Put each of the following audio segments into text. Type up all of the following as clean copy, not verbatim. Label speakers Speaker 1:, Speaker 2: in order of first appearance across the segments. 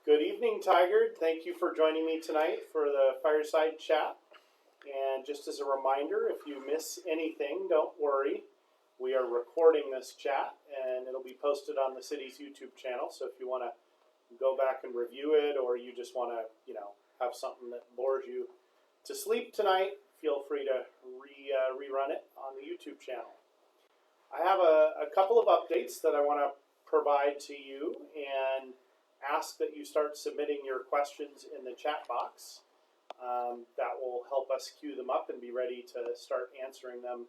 Speaker 1: Good evening, Tiger. Thank you for joining me tonight for the Fireside chat. And just as a reminder, if you miss anything, don't worry. We are recording this chat and it'll be posted on the city's YouTube channel. So if you want to go back and review it, or you just want to, have something that bores you to sleep tonight, feel free to rerun it on the YouTube channel. I have a couple of updates that I want to provide to you and ask that you start submitting your questions in the chat box. That will help us queue them up and be ready to start answering them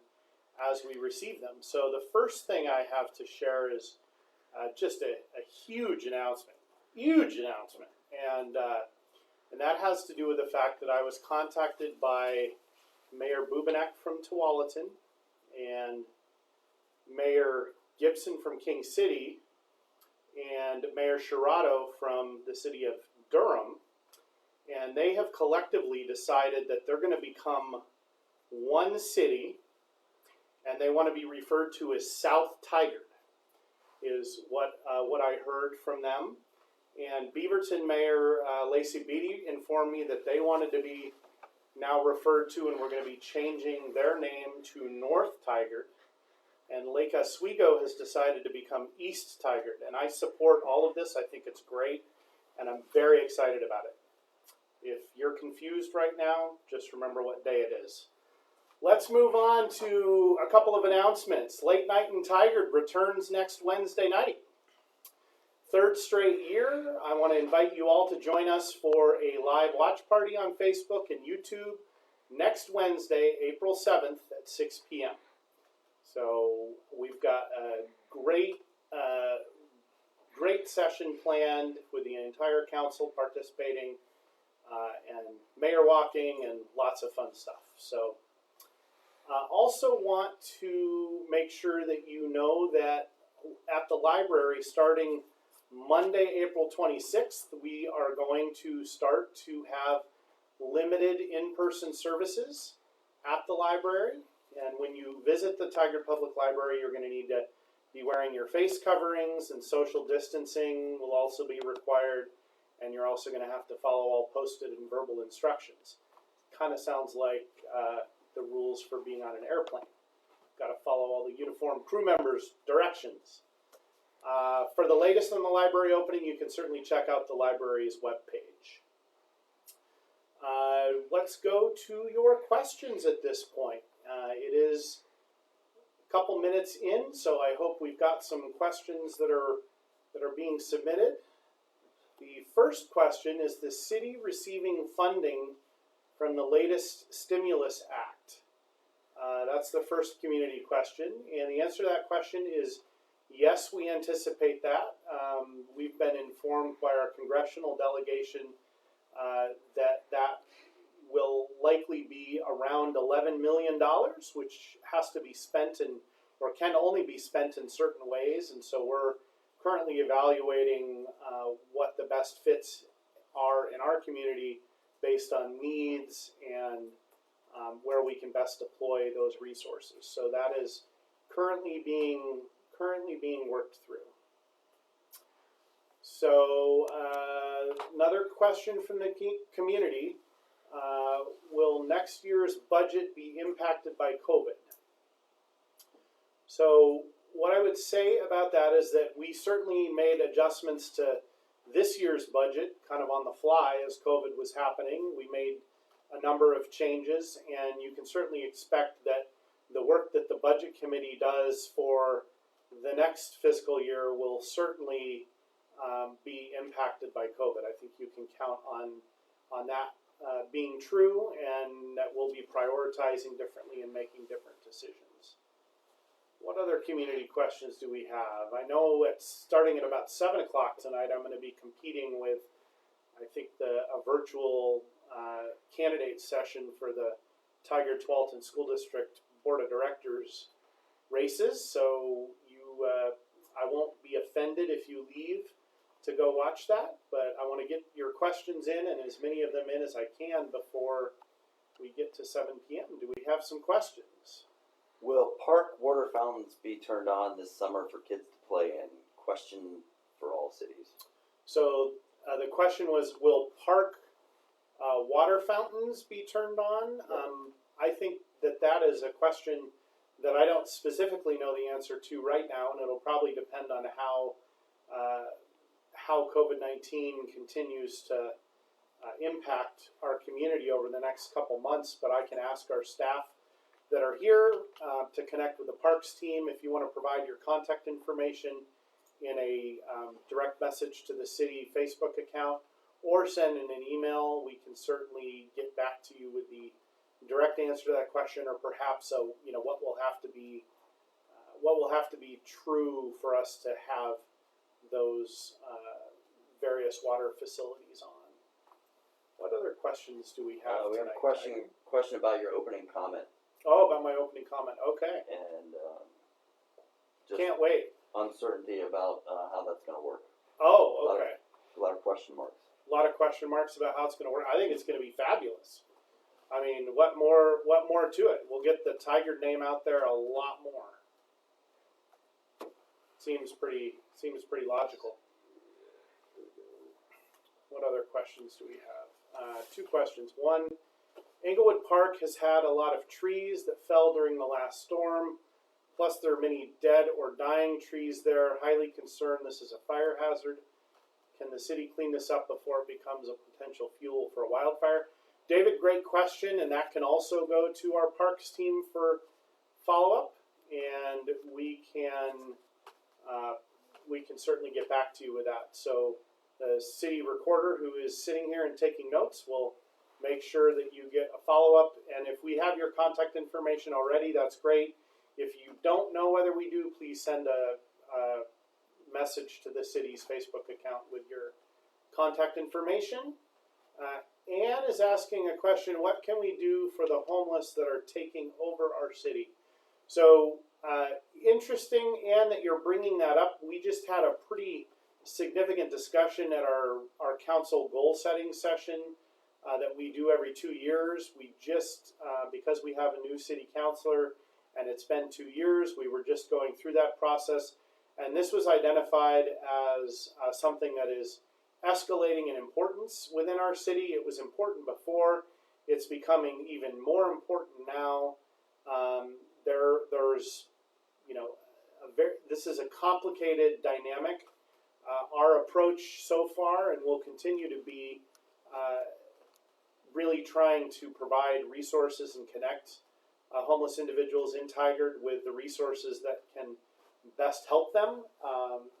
Speaker 1: as we receive them. So the first thing I have to share is just a huge announcement, and that has to do with the fact that I was contacted by Mayor Bubanek from Tualatin and Mayor Gibson from King City and Mayor Shirato from the city of Durham, and they have collectively decided that they're going to become one city, and they want to be referred to as South Tigard, is what I heard from them. And Beaverton Mayor Lacey Beatty informed me that they wanted to be now referred to, and we're going to be changing their name to North Tigard. And Lake Oswego has decided to become East Tigard. And I support all of this. I think it's great, and I'm very excited about it. If you're confused right now, just remember what day it is. Let's move on to a couple of announcements. Late Night in Tigard returns next Wednesday night. Third straight year. I want to invite you all to join us for a live watch party on Facebook and YouTube next Wednesday, April 7th at 6 p.m. So we've got a great session planned with the entire council participating and mayor walking and lots of fun stuff. So also want to make sure that you know that at the library, starting Monday, April 26th, we are going to start to have limited in-person services at the library. And when you visit the Tigard Public Library, you're going to need to be wearing your face coverings, and social distancing will also be required. And you're also going to have to follow all posted and verbal instructions. Kind of sounds like the rules for being on an airplane. Got to follow all the uniformed crew members' directions. For the latest on the library opening, you can certainly check out the library's webpage. Let's go to your questions at this point. It is a couple minutes in, so I hope we've got some questions that are being submitted. The first question is: the city receiving funding from the latest stimulus act? That's the first community question, and the answer to that question is yes, we anticipate that. We've been informed by our congressional delegation that will likely be around $11 million, which has to be spent or can only be spent in certain ways. And so we're currently evaluating what the best fits are in our community based on needs and where we can best deploy those resources. So that is currently being worked through. So another question from the community: will next year's budget be impacted by COVID? So what I would say about that is that we certainly made adjustments to this year's budget kind of on the fly as COVID was happening. We made a number of changes, and you can certainly expect that the work that the budget committee does for the next fiscal year will certainly be impacted by COVID. I think you can count on that being true, and that we'll be prioritizing differently and making different decisions. What other community questions do we have? I know it's starting at about 7 o'clock tonight. I'm going to be competing with, I think, a virtual candidate session for the Tigard Tualatin School District Board of Directors races. So I won't be offended if you leave to go watch that, but I want to get your questions in, and as many of them in as I can before we get to 7 p.m. Do we have some questions?
Speaker 2: Will park water fountains be turned on this summer for kids to play in? Question for all cities.
Speaker 1: So The question was, will park water fountains be turned on? I think that is a question that I don't specifically know the answer to right now, and it'll probably depend on how COVID-19 continues to impact our community over the next couple months. But I can ask our staff that are here to connect with the parks team. If you want to provide your contact information in a direct message to the city Facebook account, or send in an email, we can certainly get back to you with the direct answer to that question, or perhaps what will have to be true for us to have those various water facilities on. What other questions do we have?
Speaker 2: We have a question about your opening comment.
Speaker 1: Oh, about my opening comment. Okay.
Speaker 2: And just
Speaker 1: can't wait.
Speaker 2: Uncertainty about how that's going to work.
Speaker 1: Oh, okay.
Speaker 2: A lot of question marks.
Speaker 1: A lot of question marks about how it's going to work. I think it's going to be fabulous. I mean, what more to it? We'll get the Tiger name out there a lot more. Seems pretty logical. What other questions do we have? Two questions. One, Englewood Park has had a lot of trees that fell during the last storm. Plus, there are many dead or dying trees there. Highly concerned this is a fire hazard. Can the city clean this up before it becomes a potential fuel for a wildfire? David, great question, and that can also go to our parks team for follow-up, and we can certainly get back to you with that. So the city recorder, who is sitting here and taking notes, will make sure that you get a follow-up, and if we have your contact information already, that's great. If you don't know whether we do, please send a message to the city's Facebook account with your contact information. Anne is asking a question, what can we do for the homeless that are taking over our city? So interesting, Anne, that you're bringing that up. We just had a pretty significant discussion at our council goal setting session that we do every 2 years. We just, because we have a new city councilor and it's been 2 years, we were just going through that process. And this was identified as something that is escalating in importance within our city. It was important before. It's becoming even more important now. There's, this is a complicated dynamic. Our approach so far, and will continue to be, really trying to provide resources and connect homeless individuals in Tigard with the resources that can best help them.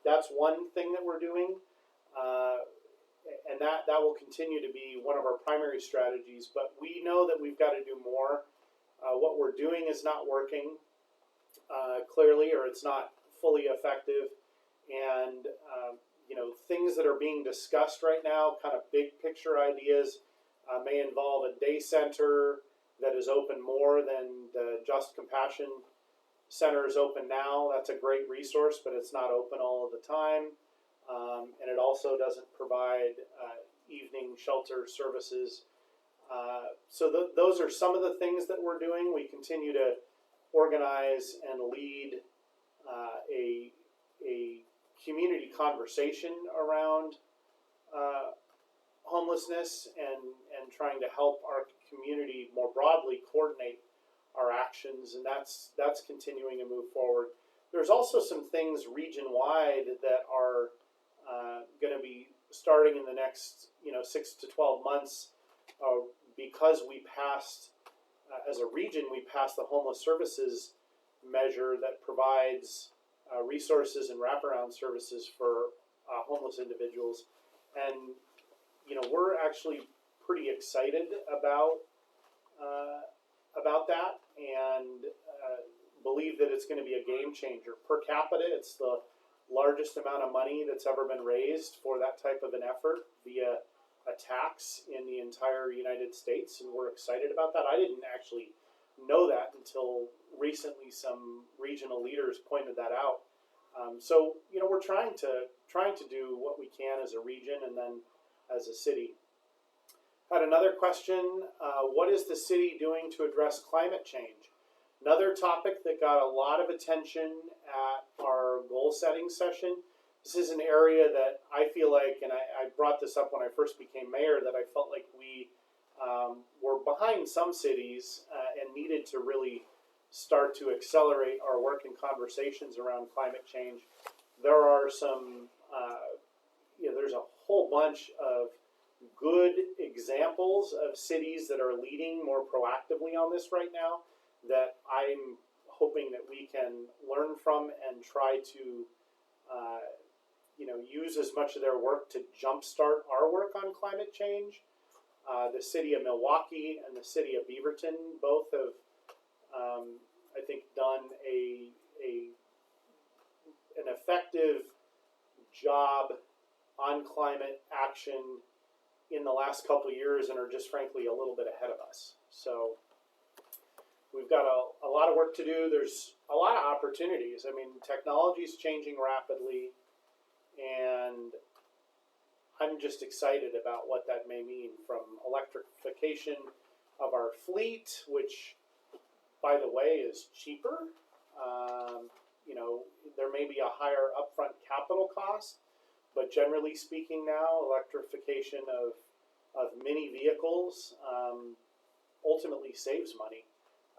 Speaker 1: That's one thing that we're doing, and that will continue to be one of our primary strategies. But we know that we've got to do more. What we're doing is not working clearly, or it's not fully effective. And things that are being discussed right now, kind of big picture ideas, may involve a day center that is open more than the Just Compassion Center is open now. That's a great resource, but it's not open all of the time. And it also doesn't provide evening shelter services. So those are some of the things that we're doing. We continue to organize and lead a community conversation around homelessness and trying to help our community more broadly coordinate our actions, and that's continuing to move forward. There's also some things region-wide that are going to be starting in the next 6 to 12 months because we passed, as a region, we passed the homeless services measure that provides resources and wraparound services for homeless individuals. And we're actually pretty excited about that, and believe that it's going to be a game changer. Per capita, it's the largest amount of money that's ever been raised for that type of an effort via a tax in the entire United States, and we're excited about that. I didn't actually know that until recently. Some regional leaders pointed that out. So we're trying to do what we can as a region and then as a city. Had another question. What is the city doing to address climate change? Another topic that got a lot of attention at our goal setting session. this is an area that I feel like, and I brought this up when I first became mayor, that I felt like we were behind some cities and needed to really start to accelerate our work and conversations around climate change. There are some, there's a whole bunch of good examples of cities that are leading more proactively on this right now that I'm hoping that we can learn from and try to use as much of their work to jumpstart our work on climate change. The city of Milwaukee and the city of Beaverton both have, I think, done an effective job on climate action in the last couple of years and are just frankly a little bit ahead of us. So we've got a lot of work to do. There's a lot of opportunities. I mean, technology is changing rapidly, and I'm just excited about what that may mean, from electrification of our fleet, which, by the way, is cheaper. There may be a higher upfront capital cost, but generally speaking now, electrification of many vehicles ultimately saves money.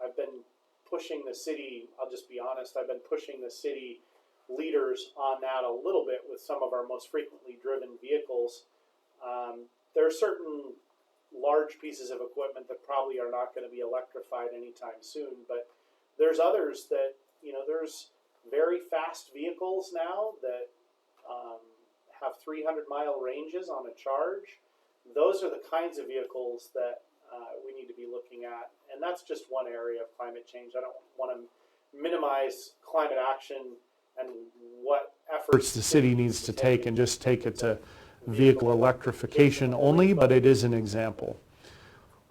Speaker 1: I've been pushing the city, I'll just be honest, I've been pushing the city leaders on that a little bit with some of our most frequently driven vehicles. There are certain large pieces of equipment that probably are not going to be electrified anytime soon, but there's others that, there's very fast vehicles now that have 300-mile ranges on a charge. Those are the kinds of vehicles that we need to be looking at, and that's just one area of climate change. I don't want to minimize climate action and what efforts the city needs to take and just take it to vehicle electrification only, but it is an example.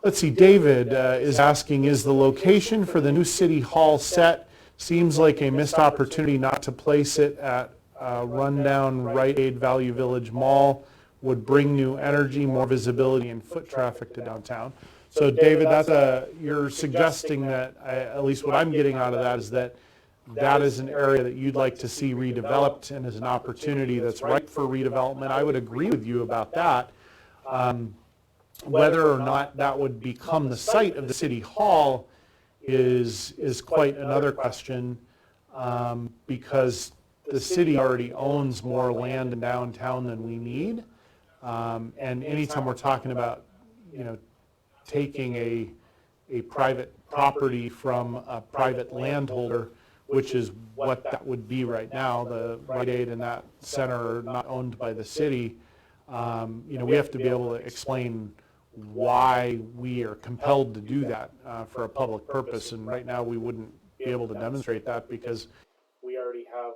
Speaker 1: Let's see, David is asking, is the location for the new city hall set? Seems like a missed opportunity not to place it at rundown Rite Aid Value Village Mall. Would bring new energy, more visibility, and foot traffic to downtown. So David, you're suggesting that, at least what I'm getting out of that is that is an area that you'd like to see redeveloped and is an opportunity that's ripe for redevelopment. I would agree with you about that. Whether or not that would become the site of the city hall is quite another question, because the city already owns more land in downtown than we need. And anytime we're talking about, taking a private property from a private landholder, which is what that would be right now, the Rite Aid and that center are not owned by the city, we have to be able to explain why we are compelled to do that for a public purpose. And right now we wouldn't be able to demonstrate that because we already have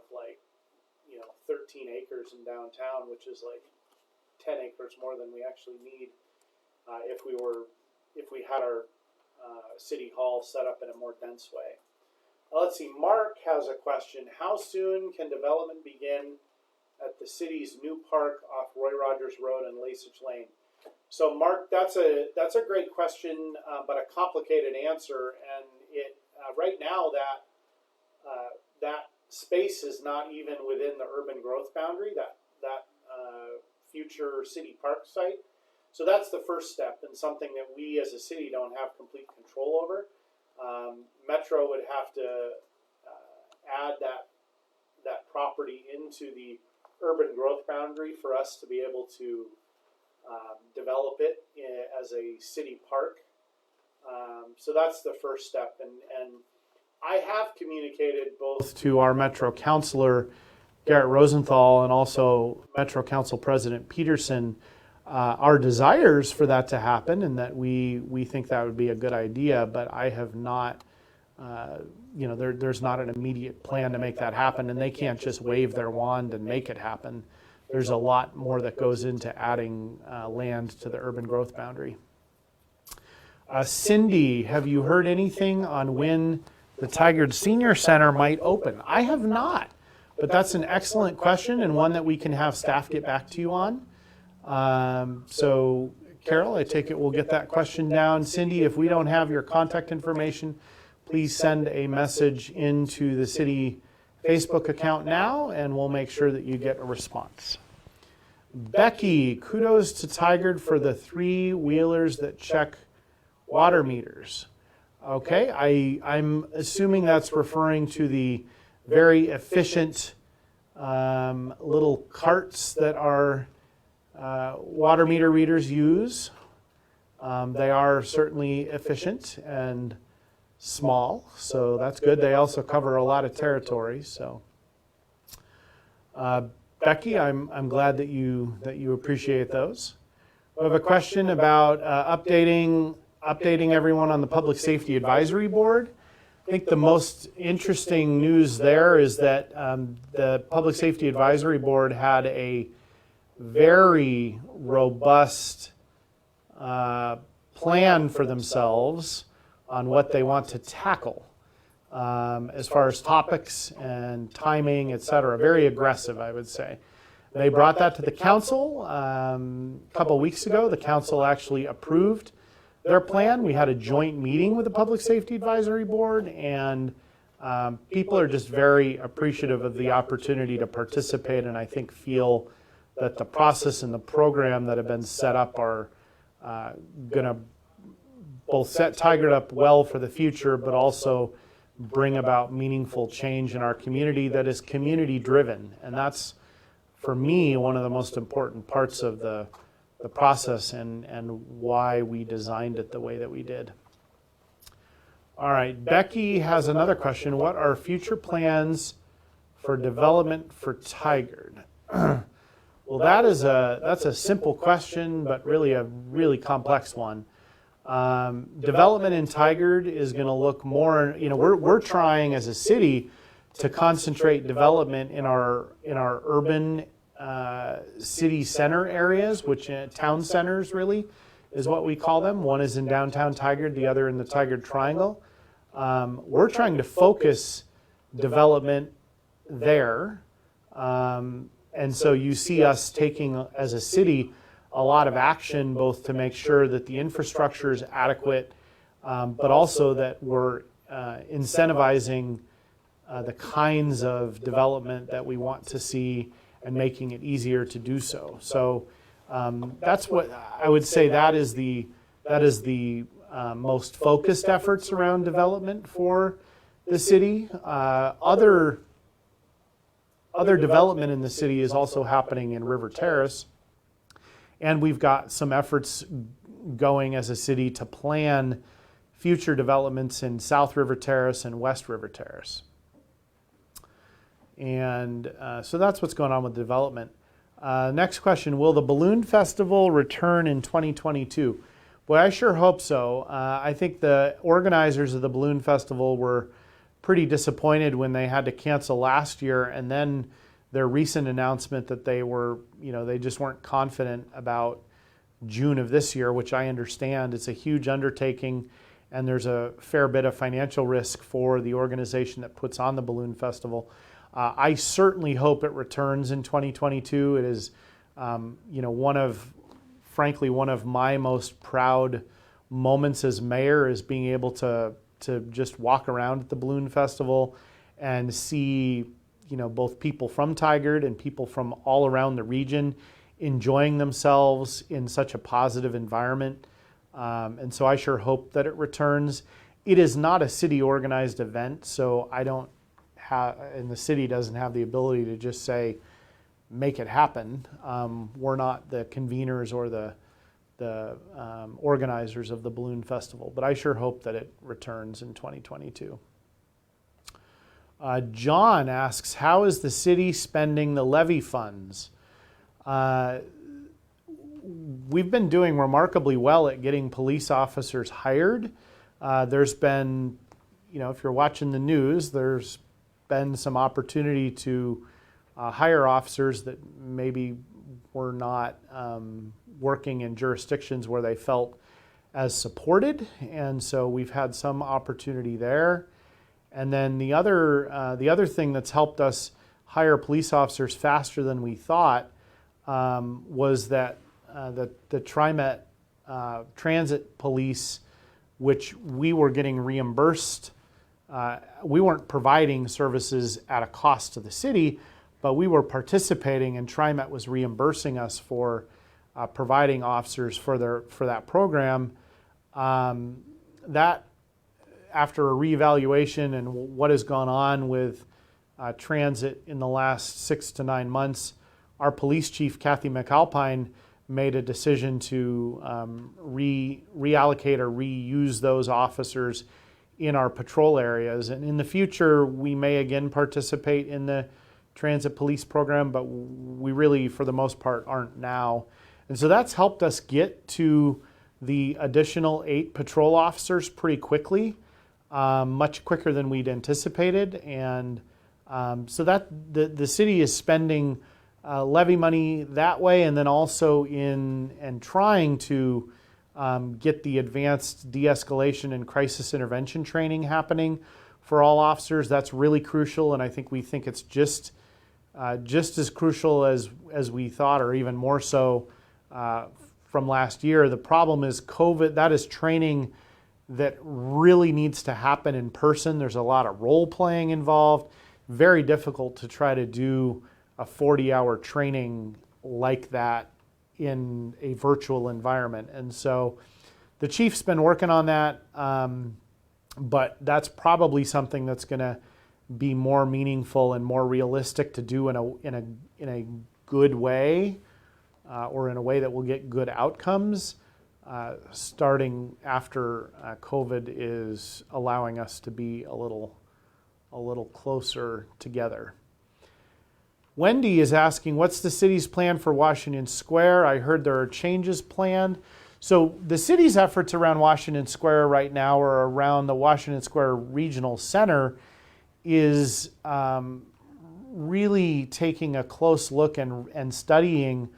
Speaker 1: 13 acres in downtown, which is 10 acres more than we actually need if we had our city hall set up in a more dense way. Let's see, Mark has a question. How soon can development begin at the city's new park off Roy Rogers Road and Lasich Lane? So Mark, that's a great question, but a complicated answer. And it right now that space is not even within the urban growth boundary, that future city park site. So that's the first step, and something that we as a city don't have complete control over. Metro would have to add that property into the urban growth boundary for us to be able to develop it as a city park. So that's the first step, and I have communicated both to our Metro Councilor, Garrett Rosenthal, and also Metro Council President Peterson, our desires for that to happen, and that we think that would be a good idea, but I have not, there's not an immediate plan to make that happen, and they can't just wave their wand and make it happen. There's a lot more that goes into adding land to the urban growth boundary. Cindy, have you heard anything on when the Tigard Senior Center might open? I have not, but that's an excellent question and one that we can have staff get back to you on. So Carol, I take it we'll get that question down. Cindy, if we don't have your contact information, please send a message into the city Facebook account now, and we'll make sure that you get a response. Becky, kudos to Tigard for the 3-wheelers that check water meters. Okay, I'm assuming that's referring to the very efficient little carts that our water meter readers use. They are certainly efficient and small, so that's good. They also cover a lot of territory. So, Becky, I'm glad that you appreciate those. We have a question about updating everyone on the Public Safety Advisory Board. I think the most interesting news there is that the Public Safety Advisory Board had a very robust plan for themselves on what they want to tackle as far as topics and timing, et cetera. Very aggressive, I would say. They brought that to the council a couple weeks ago. The council actually approved their plan. We had a joint meeting with the Public Safety Advisory Board, and people are just very appreciative of the opportunity to participate, and I think feel that the process and the program that have been set up are going to both set Tigard up well for the future, but also bring about meaningful change in our community that is community driven. And that's, for me, one of the most important parts of the process and why we designed it the way that we did. All right, Becky has another question. What are future plans for development for Tigard? Well, that's a simple question, but really a really complex one. Development in Tigard is going to look more, we're trying as a city to concentrate development in our urban city center areas, which town centers really is what we call them. One is in downtown Tigard, the other in the Tigard Triangle. We're trying to focus development there. And so you see us taking, as a city, a lot of action, both to make sure that the infrastructure is adequate, but also that we're incentivizing the kinds of development that we want to see and making it easier to do so. So that's what I would say. That is the most focused efforts around development for the city. Other development in the city is also happening in River Terrace. And we've got some efforts going as a city to plan future developments in South River Terrace and West River Terrace. And so that's what's going on with development. Next question, will the Balloon Festival return in 2022? Boy, I sure hope so. I think the organizers of the Balloon Festival were pretty disappointed when they had to cancel last year, and then their recent announcement that they were, they just weren't confident about June of this year, which I understand. It's a huge undertaking, and there's a fair bit of financial risk for the organization that puts on the Balloon Festival. I certainly hope it returns in 2022. It is, frankly, one of my most proud moments as mayor is being able to just walk around at the Balloon Festival and see, both people from Tigard and people from all around the region enjoying themselves in such a positive environment. And so I sure hope that it returns. It is not a city organized event, so I don't have, and the city doesn't have the ability to just say, make it happen. We're not the conveners or the organizers of the Balloon Festival, but I sure hope that it returns in 2022. John asks, how is the city spending the levy funds? We've been doing remarkably well at getting police officers hired. There's been, if you're watching the news, there's been some opportunity to hire officers that maybe were not working in jurisdictions where they felt as supported, and so we've had some opportunity there. And then the other thing that's helped us hire police officers faster than we thought was that the TriMet transit police, which we were getting reimbursed we weren't providing services at a cost to the city, but we were participating, and TriMet was reimbursing us for providing officers for that program. That, after a reevaluation and what has gone on with transit in the last 6 to 9 months, our police chief, Kathy McAlpine, made a decision to reallocate or reuse those officers in our patrol areas. And in the future, we may again participate in the transit police program, but we really, for the most part, aren't now. And so that's helped us get to the additional 8 patrol officers pretty quickly, much quicker than we'd anticipated. And so that the city is spending levy money that way, and then also in trying to get the advanced de-escalation and crisis intervention training happening for all officers. That's really crucial, and I think it's just as crucial as we thought, or even more so from last year. The problem is COVID. That is training that really needs to happen in person. There's a lot of role playing involved. Very difficult to try to do a 40-hour training like that in a virtual environment. And so the chief's been working on that, but that's probably something that's going to be more meaningful and more realistic to do in a good way, or in a way that will get good outcomes, starting after COVID is allowing us to be a little closer together. Wendy is asking, what's the city's plan for Washington Square? I heard there are changes planned. So the city's efforts around Washington Square right now, or around the Washington Square Regional Center, is really taking a close look and studying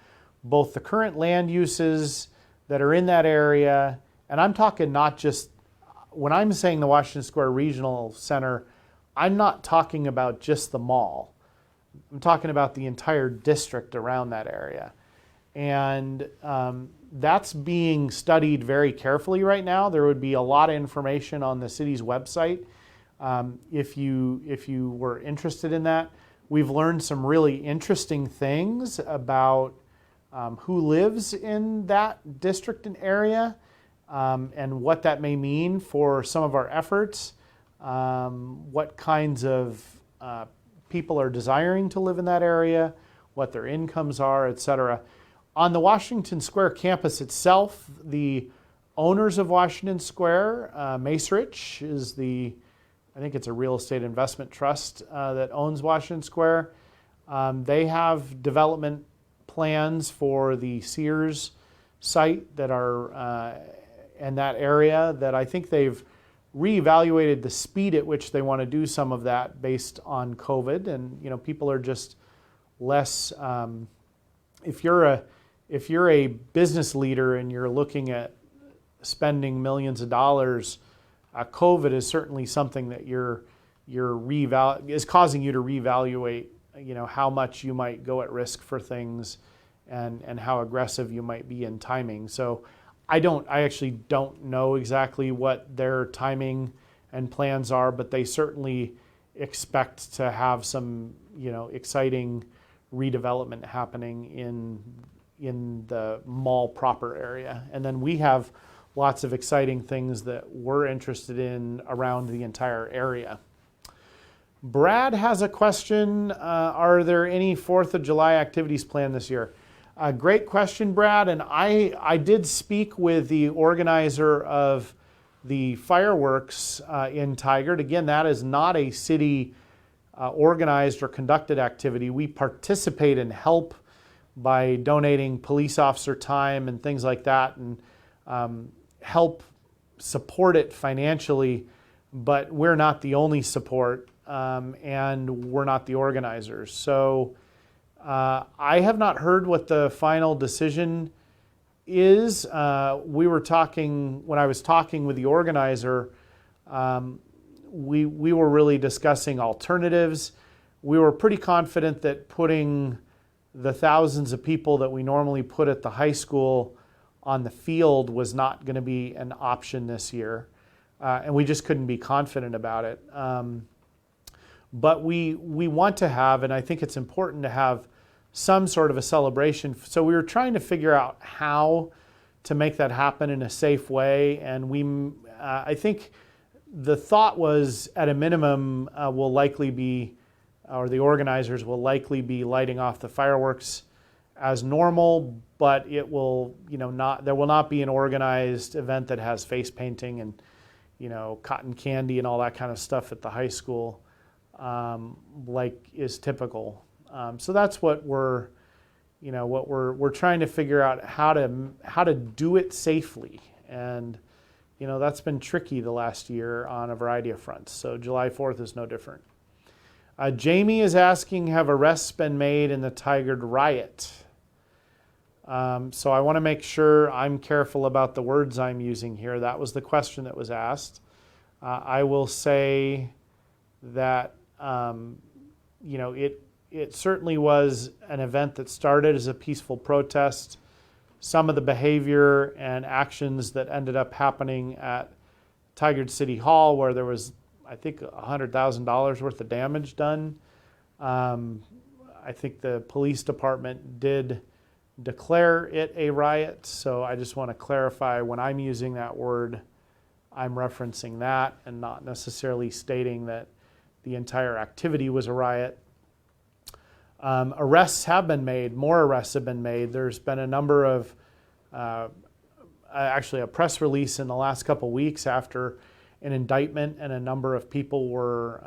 Speaker 1: both the current land uses that are in that area. And I'm talking not just, when I'm saying the Washington Square Regional Center, I'm not talking about just the mall. I'm talking about the entire district around that area. And that's being studied very carefully right now. There would be a lot of information on the city's website if you were interested in that. We've learned some really interesting things about who lives in that district and area, and what that may mean for some of our efforts, what kinds of people are desiring to live in that area, what their incomes are, etc. On the Washington Square campus itself, the owners of Washington Square, Macerich is I think it's a real estate investment trust that owns Washington Square. They have development plans for the Sears site that are in that area, that I think they've reevaluated the speed at which they want to do some of that based on COVID. And people are just less. If you're a business leader and you're looking at spending millions of dollars, COVID is certainly something that is causing you to reevaluate. How much you might go at risk for things, and how aggressive you might be in timing. So I actually don't know exactly what their timing and plans are, but they certainly expect to have some, exciting redevelopment happening in the mall proper area. And then we have lots of exciting things that we're interested in around the entire area. Brad has a question. Are there any 4th of July activities planned this year? Great question, Brad. And I did speak with the organizer of the fireworks in Tigard. Again, that is not a city organized or conducted activity. We participate and help by donating police officer time and things like that, and help support it financially. But we're not the only support, and we're not the organizers. So I have not heard what the final decision is. We were talking, when I was talking with the organizer, we were really discussing alternatives. We were pretty confident that putting the thousands of people that we normally put at the high school on the field was not going to be an option this year. and we just couldn't be confident about it. But we want to have, and I think it's important to have some sort of a celebration. So we were trying to figure out how to make that happen in a safe way, and I think the thought was, at a minimum, will likely be, or the organizers will likely be lighting off the fireworks as normal, but it will, there will not be an organized event that has face painting and, cotton candy and all that kind of stuff at the high school, like is typical. So that's what we're trying to figure out, how to do it safely. And, that's been tricky the last year on a variety of fronts. So July 4th is no different. Jamie is asking, have arrests been made in the Tigard riot? So I want to make sure I'm careful about the words I'm using here. That was the question that was asked. I will say that, it certainly was an event that started as a peaceful protest. Some of the behavior and actions that ended up happening at Tigard City Hall, where there was, I think, $100,000 worth of damage done. I think the police department did declare it a riot, so I just want to clarify, when I'm using that word, I'm referencing that and not necessarily stating that the entire activity was a riot. Arrests have been made. More arrests have been made. There's been a number of, actually a press release in the last couple weeks after an indictment, and a number of people were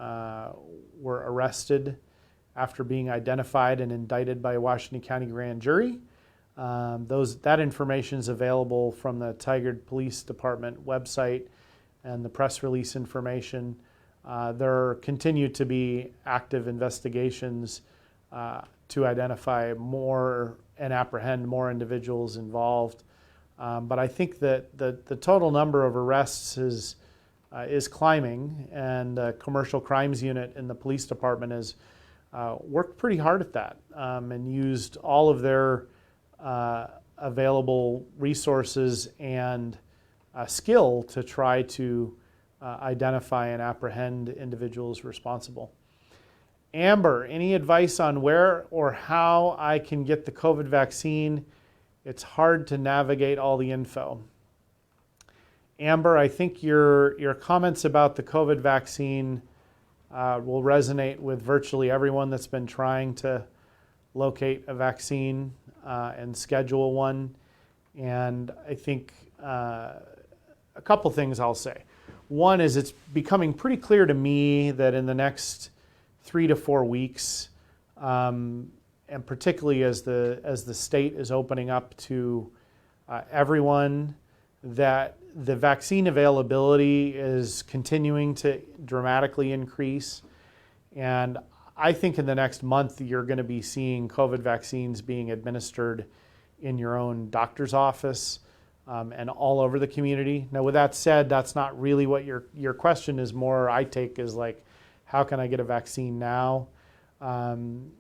Speaker 1: arrested after being identified and indicted by a Washington County grand jury. That information is available from the Tigard Police Department website and the press release information. There continue to be active investigations to identify more and apprehend more individuals involved. But I think that the total number of arrests is climbing, and the commercial crimes unit in the police department has worked pretty hard at that, and used all of their available resources and skill to try to identify and apprehend individuals responsible. Amber, any advice on where or how I can get the COVID vaccine? It's hard to navigate all the info. Amber, I think your comments about the COVID vaccine will resonate with virtually everyone that's been trying to locate a vaccine and schedule one. And I think a couple things I'll say. One is, it's becoming pretty clear to me that in the next 3 to 4 weeks, and particularly as the state is opening up to everyone, that the vaccine availability is continuing to dramatically increase. And I think in the next month, you're going to be seeing COVID vaccines being administered in your own doctor's office and all over the community. Now, with that said, that's not really what your question is. More, I take, is like, how can I get a vaccine now? I'm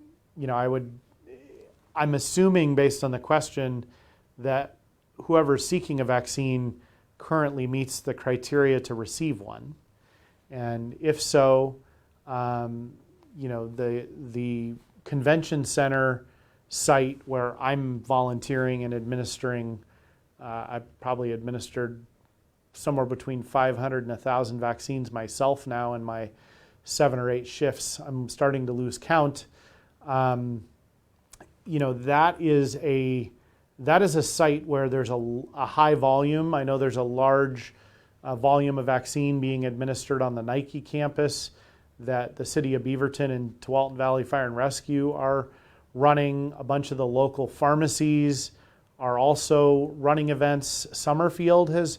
Speaker 1: assuming, based on the question, that whoever's seeking a vaccine currently meets the criteria to receive one. And if so, the convention center site where I'm volunteering and administering, I've probably administered somewhere between 500 and 1,000 vaccines myself now in my 7 or 8 shifts. I'm starting to lose count. That is a site where there's a high volume. I know there's a large volume of vaccine being administered on the Nike campus that the city of Beaverton and Tualatin Valley Fire and Rescue are running. A bunch of the local pharmacies are also running events. Summerfield has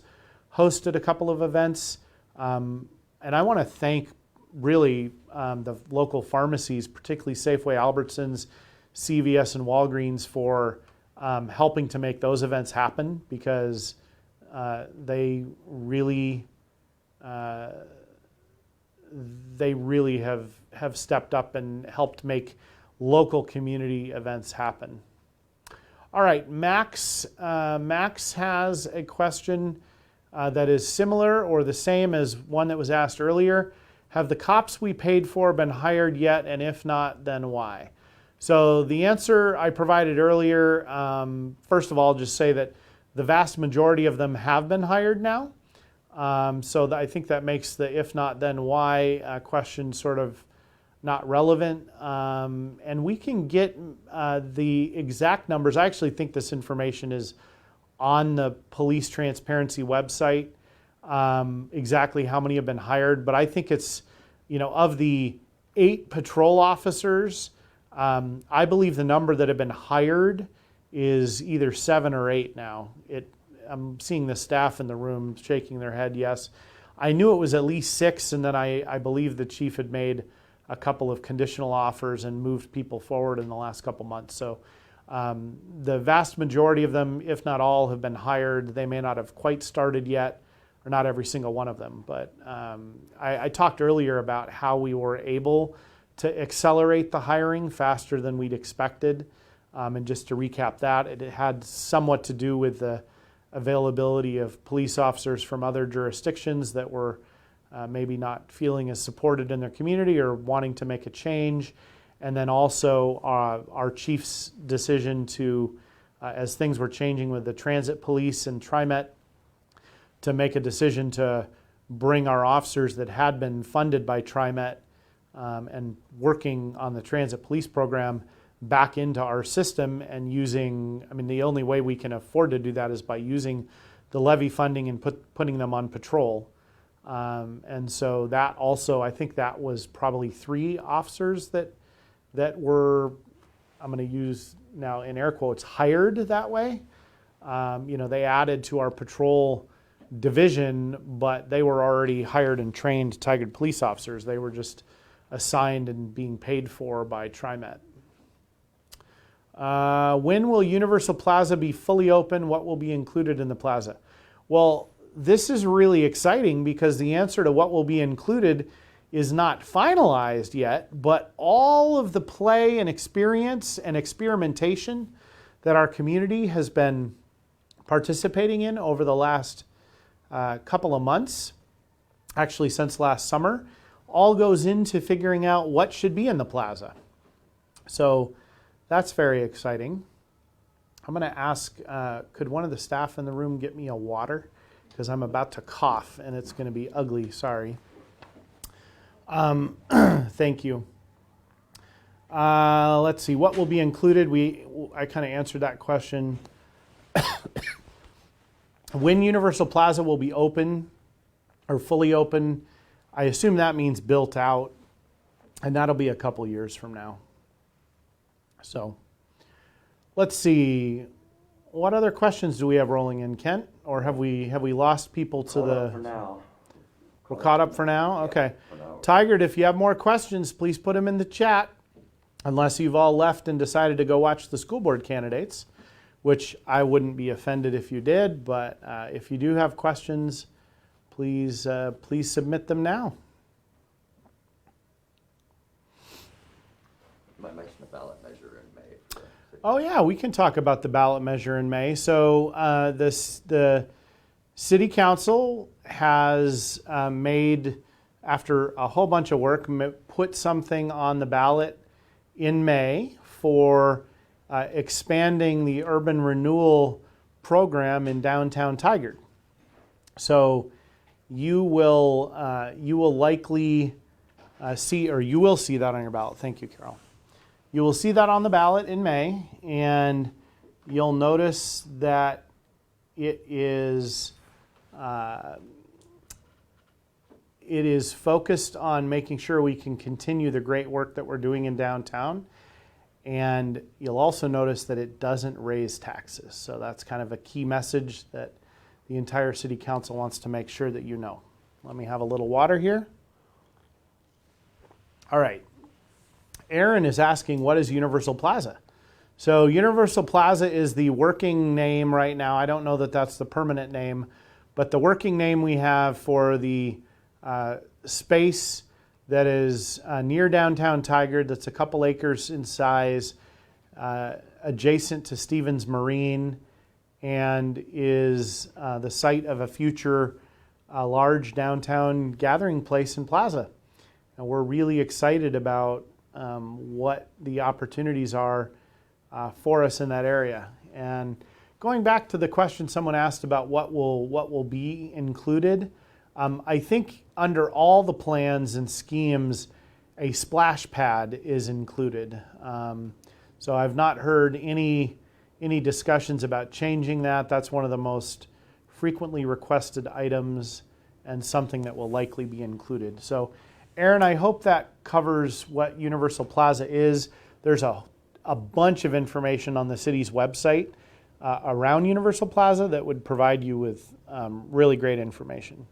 Speaker 1: hosted a couple of events. And I want to thank really the local pharmacies, particularly Safeway, Albertsons, CVS, and Walgreens, for helping to make those events happen, because they really have stepped up and helped make local community events happen. All right, Max has a question. that is similar or the same as one that was asked earlier. Have the cops we paid for been hired yet? And if not, then why? So the answer I provided earlier, first of all, just say that the vast majority of them have been hired now. So I think that makes the if not, then why question sort of not relevant. And we can get the exact numbers. I actually think this information is on the police transparency website, exactly how many have been hired. But I think it's, of the 8 patrol officers, I believe the number that have been hired is either 7 or 8 now. I'm seeing the staff in the room shaking their head, yes. I knew it was at least 6, and then I believe the chief had made a couple of conditional offers and moved people forward in the last couple months. So the vast majority of them, if not all, have been hired. They may not have quite started yet, or not every single one of them. But I talked earlier about how we were able to accelerate the hiring faster than we'd expected. And just to recap that, it had somewhat to do with the availability of police officers from other jurisdictions that were maybe not feeling as supported in their community or wanting to make a change. And then also our chief's decision to, as things were changing with the transit police and TriMet, to make a decision to bring our officers that had been funded by TriMet and working on the transit police program back into our system and using, the only way we can afford to do that is by using the levy funding and putting them on patrol. And so that also, I think that was probably 3 officers that were, I'm going to use now in air quotes, hired that way. They added to our patrol division, but they were already hired and trained Tigard police officers. They were just assigned and being paid for by TriMet. When will Universal Plaza be fully open? What will be included in the plaza? Well, this is really exciting because the answer to what will be included is not finalized yet, but all of the play and experience and experimentation that our community has been participating in over the last couple of months, actually since last summer, all goes into figuring out what should be in the plaza. So that's very exciting. I'm going to ask, could one of the staff in the room get me a water? Because I'm about to cough and it's going to be ugly, sorry. Thank you. Let's see, what will be included? I kind of answered that question. When Universal Plaza will be open or fully open, I assume that means built out, and that'll be a couple years from now. So let's see, what other questions do we have rolling in, Kent? Or have we lost people to the...
Speaker 2: For now.
Speaker 1: We're caught up for now? Okay.
Speaker 2: For now.
Speaker 1: Tigard, if you have more questions, please put them in the chat, unless you've all left and decided to go watch the school board candidates, which I wouldn't be offended if you did, but if you do have questions, please submit them now.
Speaker 2: You might mention the ballot measure in May.
Speaker 1: Oh yeah, we can talk about the ballot measure in May. So the City Council has made, after a whole bunch of work, put something on the ballot in May for expanding the urban renewal program in downtown Tigard. So you will likely see, or you will see that on your ballot. Thank you, Carol. You will see that on the ballot in May, and you'll notice that it is focused on making sure we can continue the great work that we're doing in downtown. And you'll also notice that it doesn't raise taxes. So that's kind of a key message that the entire City Council wants to make sure that you know. Let me have a little water here. All right. Aaron is asking, what is Universal Plaza? So Universal Plaza is the working name right now. I don't know that that's the permanent name, but the working name we have for the space that is near downtown Tigard, that's a couple acres in size, adjacent to Stevens Marine, and is the site of a future large downtown gathering place and plaza. And we're really excited about what the opportunities are for us in that area. And going back to the question someone asked about what will be included, I think under all the plans and schemes, a splash pad is included. So I've not heard any discussions about changing that. That's one of the most frequently requested items and something that will likely be included. So Aaron, I hope that covers what Universal Plaza is. There's a bunch of information on the city's website around Universal Plaza that would provide you with really great information.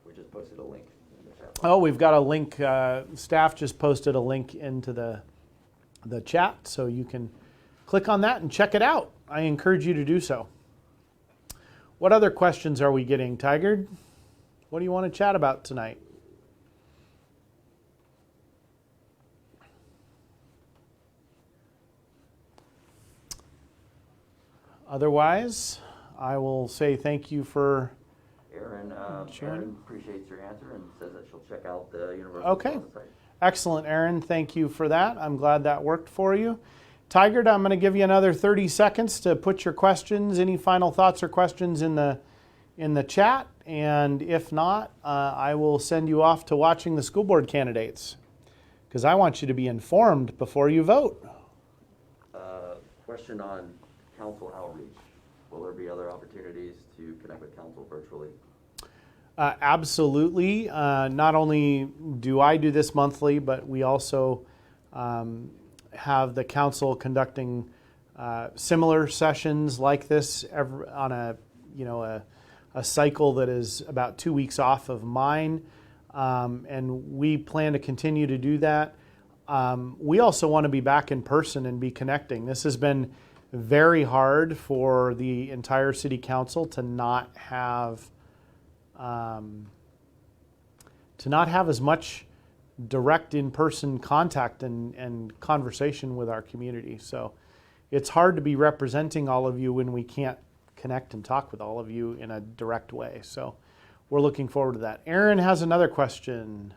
Speaker 2: We just posted a link in the chat.
Speaker 1: Oh, we've got a link. Staff just posted a link into the chat, so you can click on that and check it out. I encourage you to do so. What other questions are we getting, Tiger? What do you want to chat about tonight? Otherwise, I will say thank you for
Speaker 2: Aaron appreciates your answer and says that she'll check out the Universal
Speaker 1: Okay.
Speaker 2: Plaza site.
Speaker 1: Excellent, Aaron. Thank you for that. I'm glad that worked for you. Tiger, I'm going to give you another 30 seconds to put your questions, any final thoughts or questions in the chat. And if not, I will send you off to watching the school board candidates because I want you to be informed before you vote.
Speaker 2: Question on council outreach. Will there be other opportunities to connect with council virtually?
Speaker 1: Absolutely. Not only do I do this monthly, but we also have the council conducting similar sessions like this on a cycle that is about 2 weeks off of mine, and we plan to continue to do that. We also want to be back in person and be connecting. This has been very hard for the entire city council to not have as much direct in-person contact and conversation with our community. So it's hard to be representing all of you when we can't connect and talk with all of you in a direct way. So we're looking forward to that. Aaron has another question.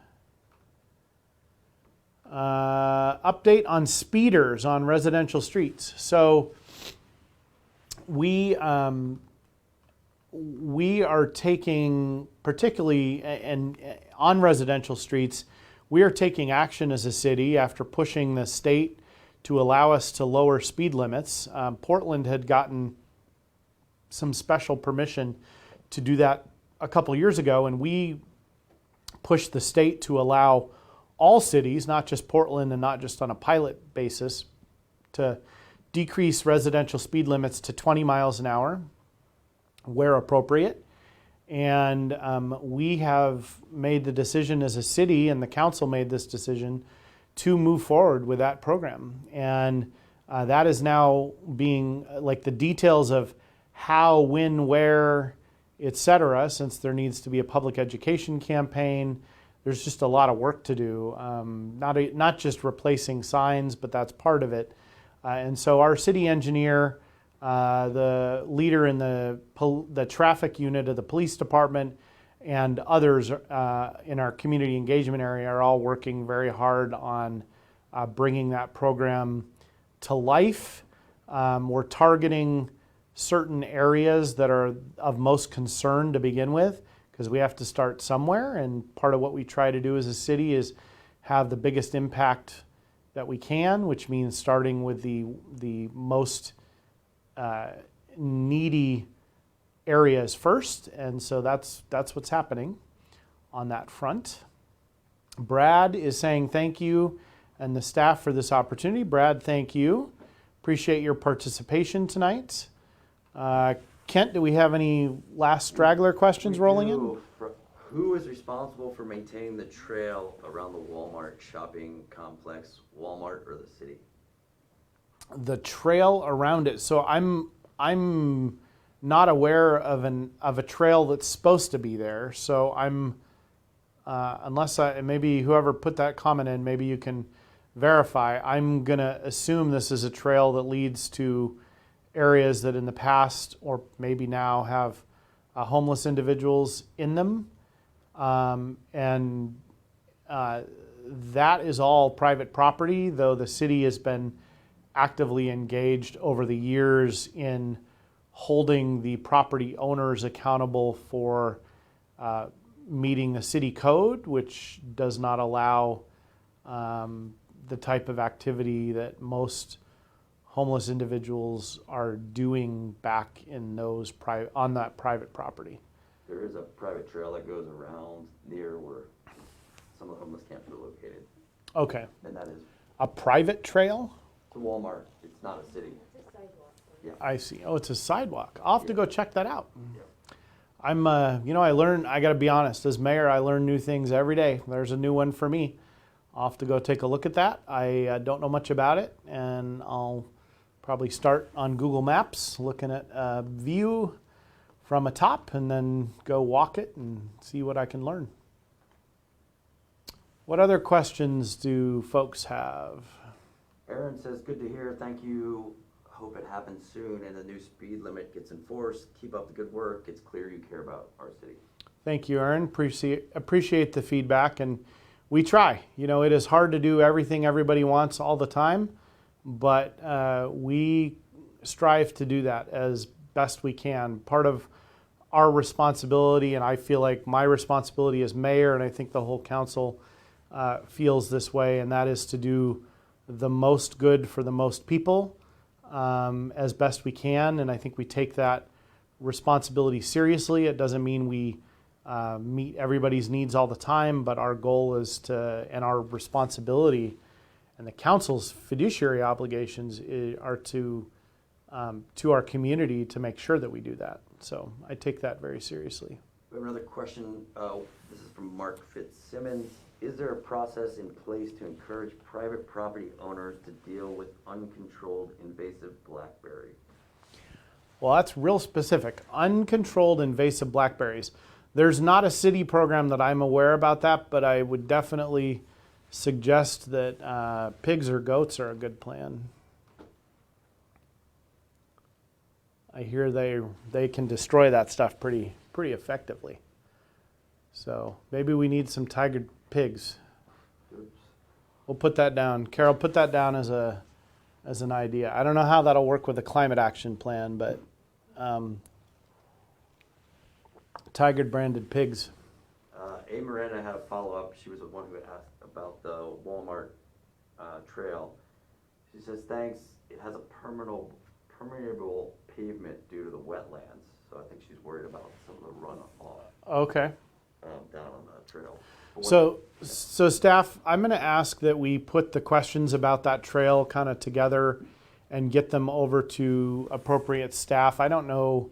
Speaker 1: Update on speeders on residential streets. So we are taking, particularly and on residential streets, we are taking action as a city after pushing the state to allow us to lower speed limits. Portland had gotten some special permission to do that a couple years ago, and we pushed the state to allow all cities, not just Portland and not just on a pilot basis, to decrease residential speed limits to 20 miles an hour where appropriate. And we have made the decision as a city, and the council made this decision to move forward with that program. And that is now being, like the details of how, when, where, etc., since there needs to be a public education campaign, there's just a lot of work to do. Not just replacing signs, but that's part of it. And so our city engineer, the leader in the traffic unit of the police department, and others in our community engagement area are all working very hard on bringing that program to life. We're targeting certain areas that are of most concern to begin with, because we have to start somewhere, and part of what we try to do as a city is have the biggest impact that we can, which means starting with the most needy areas first. And so that's what's happening on that front. Brad is saying thank you and the staff for this opportunity. Brad, thank you. Appreciate your participation tonight. Kent, do we have any last straggler questions rolling in?
Speaker 2: Who is responsible for maintaining the trail around the Walmart shopping complex, Walmart or the city?
Speaker 1: The trail around it. So I'm not aware of a trail that's supposed to be there. So I'm unless maybe whoever put that comment in, maybe you can verify. I'm gonna assume this is a trail that leads to areas that in the past or maybe now have homeless individuals in them. And that is all private property, though the city has been actively engaged over the years in holding the property owners accountable for meeting the city code, which does not allow the type of activity that most homeless individuals are doing back in those on that private property.
Speaker 2: There is a private trail that goes around near where some of the homeless camps are located.
Speaker 1: Okay.
Speaker 2: And that is
Speaker 1: A private trail?
Speaker 2: to Walmart. It's not a city.
Speaker 3: It's a sidewalk.
Speaker 1: Yeah. I see. Oh, it's a sidewalk. I'll have to go check that out.
Speaker 2: Yeah.
Speaker 1: I'm, I got to be honest, as mayor, I learn new things every day. There's a new one for me. I'll have to go take a look at that. I don't know much about it, and I'll probably start on Google Maps, looking at a view from atop, and then go walk it and see what I can learn. What other questions do folks have?
Speaker 2: Aaron says, good to hear. Thank you. Hope it happens soon and the new speed limit gets enforced. Keep up the good work. It's clear you care about our city.
Speaker 1: Thank you, Aaron. Appreciate the feedback, and we try. It is hard to do everything everybody wants all the time, but we strive to do that as best we can. Part of our responsibility, and I feel like my responsibility as mayor, and I think the whole council feels this way, and that is to do the most good for the most people as best we can. And I think we take that responsibility seriously. It doesn't mean we meet everybody's needs all the time, but our goal is and our responsibility and the council's fiduciary obligations are to our community to make sure that we do that. So I take that very seriously.
Speaker 2: We have another question. This is from Mark Fitzsimmons. Is there a process in place to encourage private property owners to deal with uncontrolled invasive blackberry?
Speaker 1: Well, that's real specific. Uncontrolled invasive blackberries. There's not a city program that I'm aware about that, but I would definitely suggest that pigs or goats are a good plan. I hear they can destroy that stuff pretty effectively. So maybe we need some tiger pigs.
Speaker 2: Oops.
Speaker 1: We'll put that down. Carol, put that down as an idea. I don't know how that'll work with the climate action plan, but tiger branded pigs.
Speaker 2: A. Miranda had a follow-up. She was the one who asked about the Walmart trail. She says, thanks. It has a permeable pavement due to the wetlands. So I think she's worried about some of the runoff
Speaker 1: Okay.
Speaker 2: down on the trail.
Speaker 1: So staff, I'm going to ask that we put the questions about that trail kind of together and get them over to appropriate staff. I don't know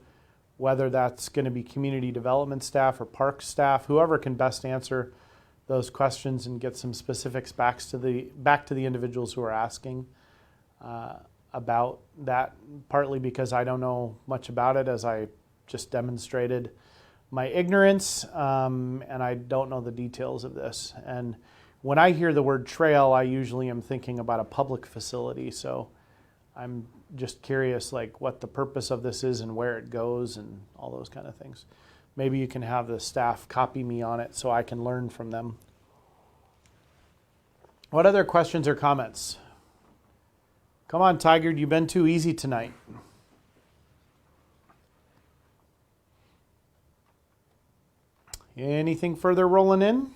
Speaker 1: whether that's going to be community development staff or park staff, whoever can best answer those questions and get some specifics back to the individuals who are asking about that, partly because I don't know much about it, as I just demonstrated my ignorance, and I don't know the details of this. And when I hear the word trail, I usually am thinking about a public facility. So I'm just curious, like, what the purpose of this is and where it goes and all those kind of things. Maybe you can have the staff copy me on it so I can learn from them. What other questions or comments? Come on, Tiger, you've been too easy tonight. Anything further rolling in?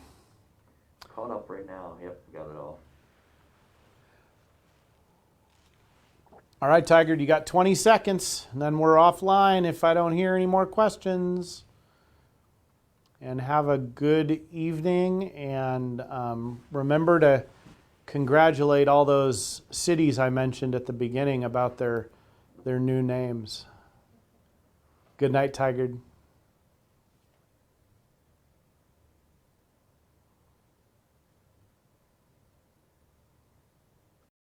Speaker 2: Caught up right now. Yep, got it all.
Speaker 1: All right, Tiger, you got 20 seconds, and then we're offline if I don't hear any more questions. And have a good evening, and remember to congratulate all those cities I mentioned at the beginning about their new names. Good night, Tiger.